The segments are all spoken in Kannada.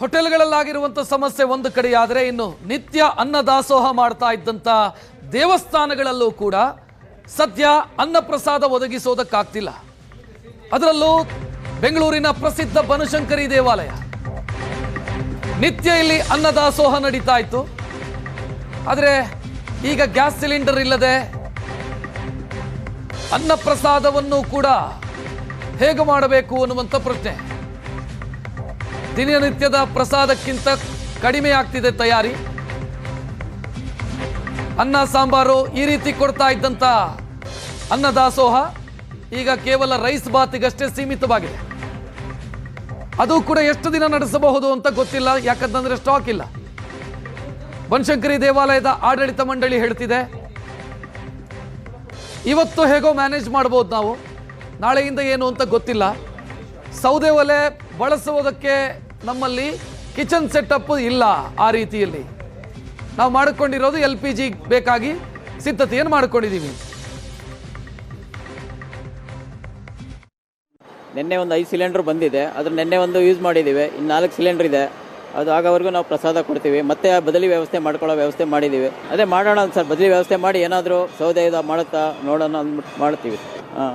ಹೋಟೆಲ್ಗಳಲ್ಲಾಗಿರುವಂಥ ಸಮಸ್ಯೆ ಒಂದು ಕಡೆಯಾದರೆ ಇನ್ನು ನಿತ್ಯ ಅನ್ನದಾಸೋಹ ಮಾಡ್ತಾ ಇದ್ದಂಥ ದೇವಸ್ಥಾನಗಳಲ್ಲೂ ಕೂಡ ಸದ್ಯ ಅನ್ನಪ್ರಸಾದ ಒದಗಿಸೋದಕ್ಕಾಗ್ತಿಲ್ಲ. ಅದರಲ್ಲೂ ಬೆಂಗಳೂರಿನ ಪ್ರಸಿದ್ಧ ಬನಶಂಕರಿ ದೇವಾಲಯ ನಿತ್ಯ ಇಲ್ಲಿ ಅನ್ನದಾಸೋಹ ನಡೀತಾ ಇತ್ತು. ಆದರೆ ಈಗ ಗ್ಯಾಸ್ ಸಿಲಿಂಡರ್ ಇಲ್ಲದೆ ಅನ್ನಪ್ರಸಾದವನ್ನು ಕೂಡ ಹೇಗೆ ಮಾಡಬೇಕು ಅನ್ನುವಂಥ ಪ್ರಶ್ನೆ. ದಿನನಿತ್ಯದ ಪ್ರಸಾದಕ್ಕಿಂತ ಕಡಿಮೆ ಆಗ್ತಿದೆ ತಯಾರಿ. ಅನ್ನ ಸಾಂಬಾರು ಈ ರೀತಿ ಕೊಡ್ತಾ ಇದ್ದಂಥ ಅನ್ನದಾಸೋಹ ಈಗ ಕೇವಲ ರೈಸ್ ಬಾತಿಗಷ್ಟೇ ಸೀಮಿತವಾಗಿದೆ. ಅದು ಕೂಡ ಎಷ್ಟು ದಿನ ನಡೆಸಬಹುದು ಅಂತ ಗೊತ್ತಿಲ್ಲ, ಯಾಕಂತಂದ್ರೆ ಸ್ಟಾಕ್ ಇಲ್ಲ. ಬನಶಂಕರಿ ದೇವಾಲಯದ ಆಡಳಿತ ಮಂಡಳಿ ಹೇಳ್ತಿದೆ ಇವತ್ತು ಹೇಗೋ ಮ್ಯಾನೇಜ್ ಮಾಡ್ಬೋದು ನಾವು, ನಾಳೆಯಿಂದ ಏನು ಅಂತ ಗೊತ್ತಿಲ್ಲ. ಸೌದೆ ಒಲೆ ಬಳಸುವುದಕ್ಕೆ ನಮ್ಮಲ್ಲಿ ಕಿಚನ್ ಸೆಟಪ್ ಇಲ್ಲ. ಆ ರೀತಿಯಲ್ಲಿ ನಾವು ಮಾಡಿಕೊಂಡಿರೋದು LPG ಬೇಕಾಗಿ ಸಿದ್ಧತೆಯನ್ನು ಮಾಡಿಕೊಂಡಿದ್ದೀವಿ. ನಿನ್ನೆ ಒಂದು 5 ಸಿಲಿಂಡರ್ ಬಂದಿದೆ, ಅದ್ರ ನಿನ್ನೆ ಒಂದು ಯೂಸ್ ಮಾಡಿದ್ದೀವಿ. ಇನ್ನು 4 ಸಿಲಿಂಡರ್ ಇದೆ, ಅದು ಆಗೋವರೆಗೂ ನಾವು ಪ್ರಸಾದ ಕೊಡ್ತೀವಿ. ಮತ್ತೆ ಬದಲಿ ವ್ಯವಸ್ಥೆ ಮಾಡ್ಕೊಳ್ಳೋ ವ್ಯವಸ್ಥೆ ಮಾಡಿದ್ದೀವಿ. ಅದೇ ಮಾಡೋಣ ಸರ್, ಬದಲಿ ವ್ಯವಸ್ಥೆ ಮಾಡಿ ಏನಾದರೂ ಸೌದೆ ಮಾಡುತ್ತಾ ನೋಡೋಣ ಅಂದ್ಬಿಟ್ಟು ಮಾಡ್ತೀವಿ.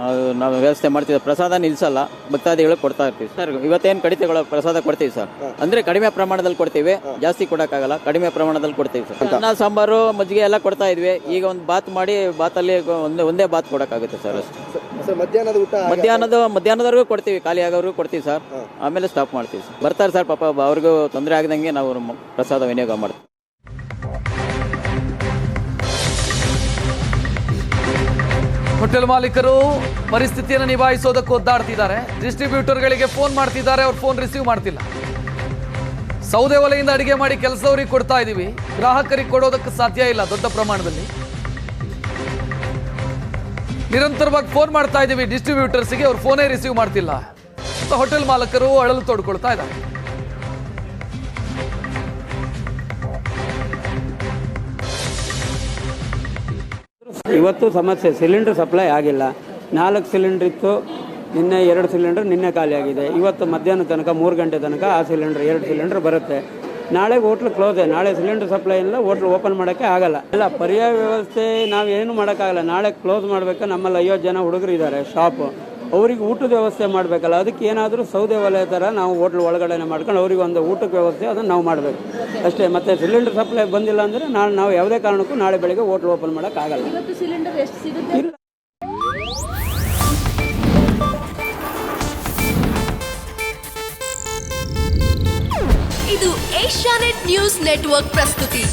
ಅದು ನಾವು ವ್ಯವಸ್ಥೆ ಮಾಡ್ತೀವಿ. ಪ್ರಸಾದ ನಿಲ್ಲಿಸಲ್ಲ, ಭಕ್ತಾದಿಗಳು ಕೊಡ್ತಾ ಇರ್ತೀವಿ ಸರ್. ಇವತ್ತೇನು ಕಡಿತೆಗಳು ಪ್ರಸಾದ ಕೊಡ್ತೀವಿ ಸರ್, ಅಂದರೆ ಕಡಿಮೆ ಪ್ರಮಾಣದಲ್ಲಿ ಕೊಡ್ತೀವಿ, ಜಾಸ್ತಿ ಕೊಡೋಕ್ಕಾಗಲ್ಲ, ಕಡಿಮೆ ಪ್ರಮಾಣದಲ್ಲಿ ಕೊಡ್ತೀವಿ ಸರ್. ಅನ್ನ ಸಾಂಬಾರು ಮಜ್ಜಿಗೆ ಎಲ್ಲ ಕೊಡ್ತಾ ಇದ್ವಿ. ಈಗ ಒಂದು ಬಾತ್ ಮಾಡಿ ಬಾತಲ್ಲಿ ಒಂದೇ ಬಾತ್ ಕೊಡೋಕ್ಕಾಗುತ್ತೆ ಸರ್ ಅಷ್ಟು. ಮಧ್ಯಾಹ್ನದವರೆಗೂ ಕೊಡ್ತೀವಿ, ಖಾಲಿ ಆಗೋವರೆಗೂ ಕೊಡ್ತೀವಿ ಸರ್. ಆಮೇಲೆ ಸ್ಟಾಪ್ ಮಾಡ್ತೀವಿ ಸರ್. ಬರ್ತಾರೆ ಸರ್, ಪಾಪ ಅವ್ರಿಗೂ ತೊಂದರೆ ಆಗದಂಗೆ ನಾವು ಪ್ರಸಾದ ವಿನಿಯೋಗ ಮಾಡ್ತೀವಿ. ಹೋಟೆಲ್ ಮಾಲೀಕರು ಪರಿಸ್ಥಿತಿಯನ್ನು ನಿಭಾಯಿಸೋದಕ್ಕೆ ಒದ್ದಾಡ್ತಿದ್ದಾರೆ. ಡಿಸ್ಟ್ರಿಬ್ಯೂಟರ್ಗಳಿಗೆ ಫೋನ್ ಮಾಡ್ತಿದ್ದಾರೆ, ಅವ್ರ ಫೋನ್ ರಿಸೀವ್ ಮಾಡ್ತಿಲ್ಲ. ಸೌದೆ ಒಲೆಯಿಂದ ಅಡಿಗೆ ಮಾಡಿ ಕೆಲಸದವರಿಗೆ ಕೊಡ್ತಾ ಇದ್ದೀವಿ, ಗ್ರಾಹಕರಿಗೆ ಕೊಡೋದಕ್ಕೆ ಸಾಧ್ಯ ಇಲ್ಲ ದೊಡ್ಡ ಪ್ರಮಾಣದಲ್ಲಿ. ನಿರಂತರವಾಗಿ ಫೋನ್ ಮಾಡ್ತಾ ಇದ್ದೀವಿ ಡಿಸ್ಟ್ರಿಬ್ಯೂಟರ್ಸ್ಗೆ, ಅವ್ರ ಫೋನೇ ರಿಸೀವ್ ಮಾಡ್ತಿಲ್ಲ. ಹೋಟೆಲ್ ಮಾಲೀಕರು ಅಳಲು ತೋಡ್ಕೊಳ್ತಾ ಇದ್ದಾರೆ. ಇವತ್ತು ಸಮಸ್ಯೆ, ಸಿಲಿಂಡರ್ ಸಪ್ಲೈ ಆಗಿಲ್ಲ. 4 ಸಿಲಿಂಡರ್ ಇತ್ತು, ನಿನ್ನೆ 2 ಸಿಲಿಂಡರ್ ನಿನ್ನೆ ಖಾಲಿ ಆಗಿದೆ. ಇವತ್ತು ಮಧ್ಯಾಹ್ನ ತನಕ 3 ಗಂಟೆ ತನಕ ಆ ಸಿಲಿಂಡರ್ 2 ಸಿಲಿಂಡರ್ ಬರುತ್ತೆ. ನಾಳೆ ಹೋಟ್ಲು ಕ್ಲೋಸೇ, ನಾಳೆ ಸಿಲಿಂಡರ್ ಸಪ್ಲೈ ಇಲ್ಲ, ಹೋಟ್ಲು ಓಪನ್ ಮಾಡೋಕ್ಕೆ ಆಗಲ್ಲ. ಇಲ್ಲ, ಪರ್ಯಾಯ ವ್ಯವಸ್ಥೆ ನಾವೇನು ಮಾಡೋಕ್ಕಾಗಲ್ಲ. ನಾಳೆ ಕ್ಲೋಸ್ ಮಾಡಬೇಕು. ನಮ್ಮಲ್ಲಿ 50 ಜನ ಹುಡುಗರು ಇದ್ದಾರೆ ಶಾಪು, ಅವ್ರಿಗೆ ಊಟದ ವ್ಯವಸ್ಥೆ ಮಾಡಬೇಕಲ್ಲ. ಅದಕ್ಕೆ ಏನಾದರೂ ಸೌದೆ ಒಲೆ ಥರ ನಾವು ಹೋಟ್ಲ್ ಒಳಗಡೆ ಮಾಡ್ಕೊಂಡು ಅವ್ರಿಗೆ ಒಂದು ಊಟಕ್ಕೆ ವ್ಯವಸ್ಥೆ ಅದನ್ನು ನಾವು ಮಾಡಬೇಕು ಅಷ್ಟೇ. ಮತ್ತು ಸಿಲಿಂಡರ್ ಸಪ್ಲೈ ಬಂದಿಲ್ಲ ಅಂದರೆ ನಾವು ಯಾವುದೇ ಕಾರಣಕ್ಕೂ ನಾಳೆ ಬೆಳಗ್ಗೆ ಹೋಟ್ಲ್ ಓಪನ್ ಮಾಡೋಕ್ಕಾಗಲ್ಲ. ಇಲ್ಲ, ಇದು ಏಷ್ಯಾನೆಟ್ ನ್ಯೂಸ್ ನೆಟ್ವರ್ಕ್ ಪ್ರಸ್ತುತಿ.